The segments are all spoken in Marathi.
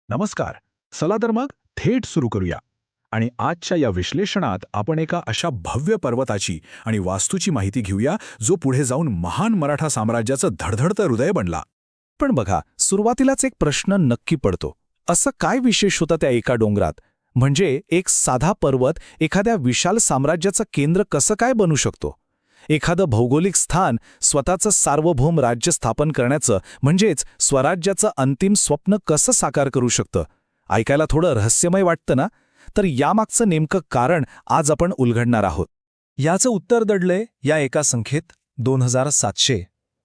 नमस्कार. चला तर मग थेट सुरू करूया. आणि आजच्या या विश्लेषणात आपण एका अशा भव्य पर्वताची आणि वास्तूची माहिती घेऊया जो पुढे जाऊन महान मराठा साम्राज्याचं धडधडतं हृदय बनला. पण बघा, सुरुवातीलाच एक प्रश्न नक्की पडतो. असं काय विशेष होतं त्या एका डोंगरात? म्हणजे एक साधा पर्वत एखाद्या विशाल साम्राज्याचं केंद्र कसं काय बनू शकतो? एखादं भौगोलिक स्थान स्वतःचं सार्वभौम राज्य स्थापन करण्याचं म्हणजेच स्वराज्याचं अंतिम स्वप्न कसं साकार करू शकतं? ऐकायला थोडं रहस्यमय वाटतं ना? तर यामागचं नेमकं कारण आज आपण उलगडणार आहोत. याचं उत्तर दडलंय या एका संख्येत 2700.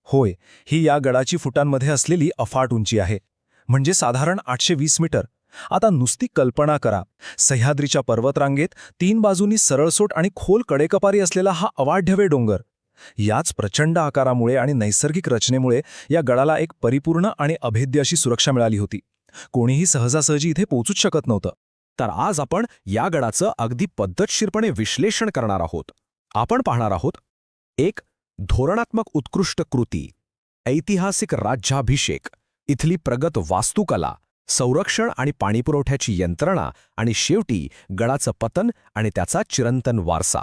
होय, ही या गडाची फुटांमध्ये असलेली अफाट उंची आहे. म्हणजे साधारण 820 मीटर. आता नुसती कल्पना करा, सह्याद्रीच्या पर्वतरांगेत 3 बाजूंनी सरळसोट आणि खोल कडेकपारी असलेला हा अवाढव्य डोंगर. याच प्रचंड आकारामुळे आणि नैसर्गिक रचनेमुळे या गडाला एक परिपूर्ण आणि अभेद्य अशी सुरक्षा मिळाली होती. कोणीही सहजासहजी इथे पोहोचूच शकत नव्हतं. तर आज आपण या गडाचं अगदी पद्धतशीरपणे विश्लेषण करणार आहोत. आपण पाहणार आहोत एक धोरणात्मक उत्कृष्ट कृती, ऐतिहासिक राज्याभिषेक, इथली प्रगत वास्तुकला, संरक्षण आणि पाणीपुरवठ्याची यंत्रणा आणि शेवटी गडाचं पतन आणि त्याचा चिरंतन वारसा.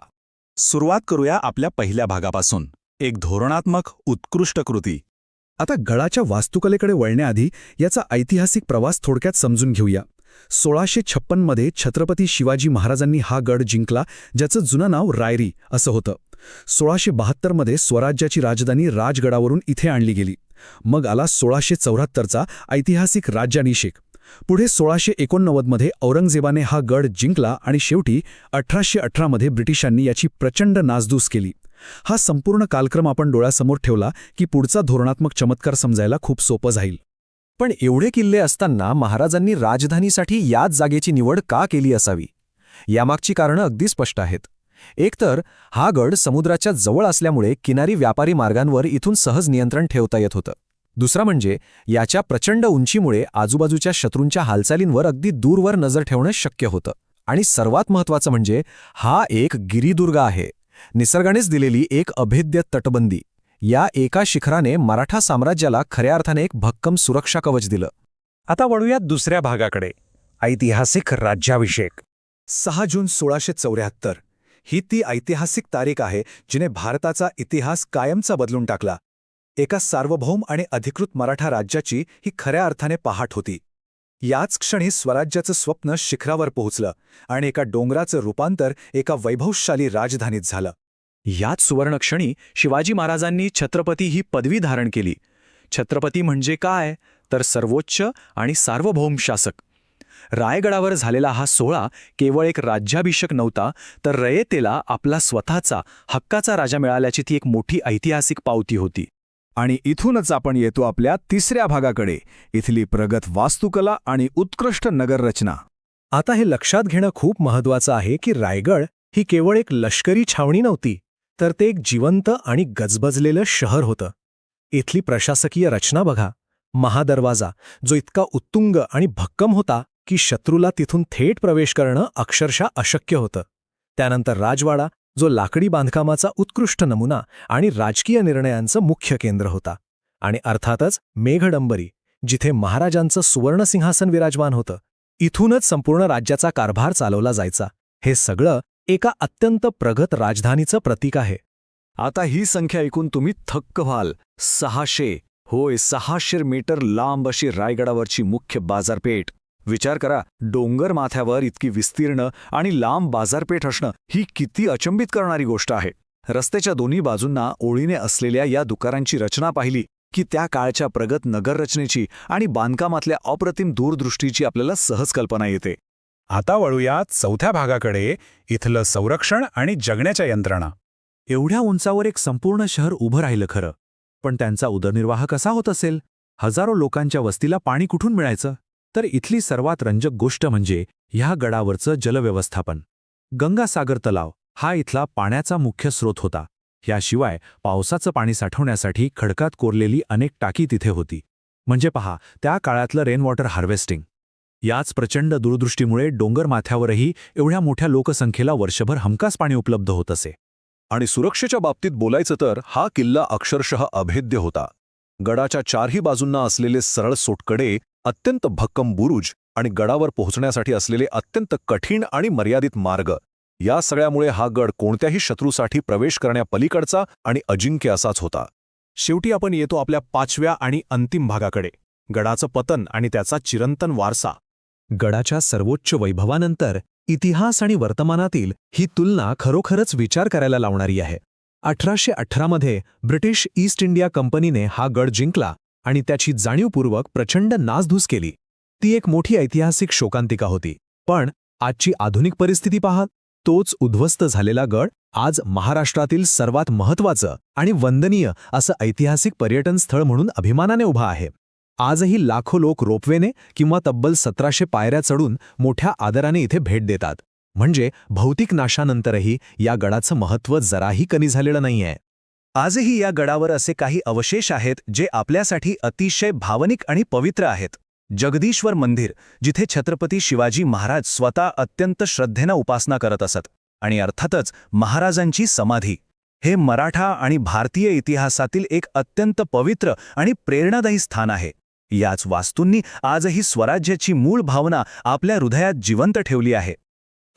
सुरुवात करूया आपल्या पहिल्या भागापासून. एक धोरणात्मक उत्कृष्ट कृती. आता गडाच्या वास्तुकलेकडे वळण्याआधी याचा ऐतिहासिक प्रवास थोडक्यात समजून घेऊया. 1656 मध्ये छत्रपती शिवाजी महाराजांनी हा गड जिंकला, ज्याचं जुनं नाव रायरी असं होतं. 1672 मध्ये स्वराज्याची राजधानी राजगडावरून इथे आणली गेली. मग आला 1674चा ऐतिहासिक राज्याभिषेक. पुढे 1689 मध्ये औरंगजेबाने हा गड जिंकला आणि शेवटी 1818 मध्ये ब्रिटिशांनी याची प्रचंड नासधूस केली. हा संपूर्ण कालक्रम आपण डोळ्यासमोर ठेवला की पुढचा धोरणात्मक चमत्कार समजायला खूप सोपं जाईल. पण एवढे किल्ले असताना महाराजांनी राजधानीसाठी याच जागेची निवड का केली असावी? यामागची कारणं अगदी स्पष्ट आहेत. एकतर हा गड समुद्राच्या जवळ असल्यामुळे किनारी व्यापारी मार्गांवर इथून सहज नियंत्रण ठेवता येत होतं. दुसरं म्हणजे याच्या प्रचंड उंचीमुळे आजूबाजूच्या शत्रूंच्या हालचालींवर अगदी दूरवर नजर ठेवणं शक्य होतं. आणि सर्वात महत्त्वाचं म्हणजे हा एक गिरिदुर्ग आहे, निसर्गानेच दिलेली एक अभेद्य तटबंदी. या एका शिखराने मराठा साम्राज्याला खऱ्या अर्थाने एक भक्कम सुरक्षा कवच दिलं. आता वळूयात दुसऱ्या भागाकडे, ऐतिहासिक राज्याभिषेक. 6 जून 1674 ही ती ऐतिहासिक तारीख आहे जिने भारताचा इतिहास कायमचा बदलून टाकला. एका सार्वभौम आणि अधिकृत मराठा राज्याची ही खऱ्या अर्थाने पहाट होती. याच क्षणी स्वराज्याचं स्वप्न शिखरावर पोहोचलं आणि एका डोंगराचं रूपांतर एका वैभवशाली राजधानीत झालं. याच सुवर्णक्षणी शिवाजी महाराजांनी छत्रपती ही पदवी धारण केली. छत्रपती म्हणजे काय? तर सर्वोच्च आणि सार्वभौम शासक. रायगडावर झालेला हा सोहळा केवळ एक राज्याभिषेक नव्हता, तर रयतेला आपला स्वतःचा हक्काचा राजा मिळाल्याची ती एक मोठी ऐतिहासिक पावती होती. आणि इथूनच आपण येतो आपल्या तिसऱ्या भागाकडे, इथली प्रगत वास्तुकला आणि उत्कृष्ट नगररचना. आता हे लक्षात घेणं खूप महत्त्वाचं आहे की रायगड ही केवळ एक लष्करी छावणी नव्हती, तर ते एक जिवंत आणि गजबजलेलं शहर होतं. इथली प्रशासकीय रचना बघा. महादरवाजा, जो इतका उत्तुंग आणि भक्कम होता की शत्रूला तिथून थेट प्रवेश करणं अक्षरशः अशक्य होतं. त्यानंतर राजवाडा, जो लाकडी बांधकामाचा उत्कृष्ट नमुना आणि राजकीय निर्णयांचं मुख्य केंद्र होता. आणि अर्थातच मेघडंबरी, जिथे महाराजांचं सुवर्णसिंहासन विराजमान होतं. इथूनच संपूर्ण राज्याचा कारभार चालवला जायचा. हे सगळं एका अत्यंत प्रगत राजधानीचं प्रतीक आहे. आता ही संख्या ऐकून तुम्ही थक्क व्हाल. 600, होय 600 मीटर लांब अशी रायगडावरची मुख्य बाजारपेठ. विचार करा, डोंगर माथ्यावर इतकी विस्तीर्ण आणि लांब बाजारपेठ असणं ही किती अचंबित करणारी गोष्ट आहे. रस्त्याच्या दोन्ही बाजूंना ओळीने असलेल्या या दुकानांची रचना पाहिली की त्या काळच्या प्रगत नगररचनेची आणि बांधकामातल्या अप्रतिम दूरदृष्टीची आपल्याला सहज कल्पना येते. आता वळूयात चौथ्या भागाकडे, इथलं संरक्षण आणि जगण्याच्या यंत्रणा. एवढ्या उंचावर एक संपूर्ण शहर उभं राहिलं खरं, पण त्यांचा उदरनिर्वाह कसा होत असेल? हजारो लोकांच्या वस्तीला पाणी कुठून मिळायचं? तर इथली सर्वात रंजक गोष्ट म्हणजे ह्या गडावरचं जलव्यवस्थापन. गंगासागर तलाव हा इथला पाण्याचा मुख्य स्रोत होता. याशिवाय पावसाचं पाणी साठवण्यासाठी खडकात कोरलेली अनेक टाकी तिथे होती. म्हणजे पहा, त्या काळातलं रेन वॉटर हार्वेस्टिंग. याच प्रचंड दूरदृष्टीमुळे डोंगर माथ्यावरही एवढ्या मोठ्या लोकसंख्येला वर्षभर हमखास पाणी उपलब्ध होत असे. आणि सुरक्षेच्या बाबतीत बोलायचं तर हा किल्ला अक्षरशः अभेद्य होता. गडाच्या चारही बाजूंना असलेले सरळ सोटकडे, अत्यंत भक्कम बुरुज आणि गडावर पोहोचण्यासाठी असलेले अत्यंत कठीण आणि मर्यादित मार्ग, या सगळ्यामुळे हा गड कोणत्याही शत्रूसाठी प्रवेश करण्यापलीकडचा आणि अजिंक्य असाच होता. शेवटी आपण येतो आपल्या 5व्या आणि अंतिम भागाकडे, गडाचं पतन आणि त्याचा चिरंतन वारसा. गडाच्या सर्वोच्च वैभवानंतर इतिहास आणि वर्तमानातील ही तुलना खरोखरच विचार करायला लावणारी आहे. 1818 मध्ये ब्रिटिश ईस्ट इंडिया कंपनीने हा गड जिंकला आणि त्याची जाणीवपूर्वक प्रचंड नासधूस केली. ती एक मोठी ऐतिहासिक शोकांतिका होती. पण आजची आधुनिक परिस्थिती पहा. तोच उद्ध्वस्त झालेला गड आज महाराष्ट्रातील सर्वात महत्त्वाचं आणि वंदनीय असं ऐतिहासिक पर्यटन स्थळ म्हणून अभिमानाने उभा आहे. आजही लाखो लोक रोपवेने किंवा तब्बल 1700 पायऱ्या चढून मोठ्या आदराने इथे भेट देतात. म्हणजे भौतिक नाशानंतरही या गडाचं महत्त्व जराही कमी झालेलं नाहीये. आजही या गडावर असे काही अवशेष आहेत जे आपल्यासाठी अतिशय भावनिक आणि पवित्र आहेत. जगदीश्वर मंदिर, जिथे छत्रपती शिवाजी महाराज स्वतः अत्यंत श्रद्धेनं उपासना करत असत, आणि अर्थातच महाराजांची समाधी. हे मराठा आणि भारतीय इतिहासातील एक अत्यंत पवित्र आणि प्रेरणादायी स्थान आहे. याच वास्तूंनी आजही स्वराज्याची मूळ भावना आपल्या हृदयात जिवंत ठेवली आहे.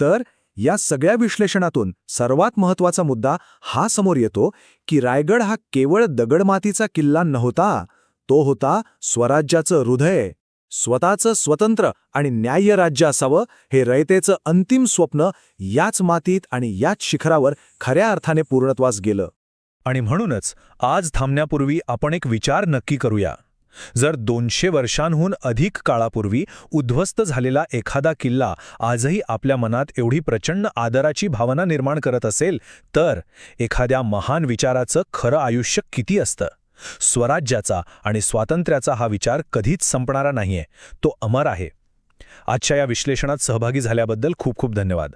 तर या सगळ्या विश्लेषणातून सर्वात महत्त्वाचा मुद्दा हा समोर येतो की रायगड हा केवळ दगडमातीचा किल्ला नव्हता, तो होता स्वराज्याचं हृदय. स्वतःचं स्वतंत्र आणि न्याय्य राज्य असावं हे रयतेचं अंतिम स्वप्न याच मातीत आणि याच शिखरावर खऱ्या अर्थाने पूर्णत्वास गेलं. आणि म्हणूनच आज थांबण्यापूर्वी आपण एक विचार नक्की करूया. जर 200 वर्षांहून अधिक काळापूर्वी उद्ध्वस्त झालेला एखादा किल्ला आजही आपल्या मनात एवढी प्रचंड आदराची भावना निर्माण करत असेल, तर एखाद्या महान विचाराचं खरं आयुष्य किती असतं. स्वराज्याचा आणि स्वातंत्र्याचा हा विचार कधीच संपणारा नाहीये, तो अमर आहे. आजच्या या विश्लेषणात सहभागी झाल्याबद्दल खूप खूप धन्यवाद.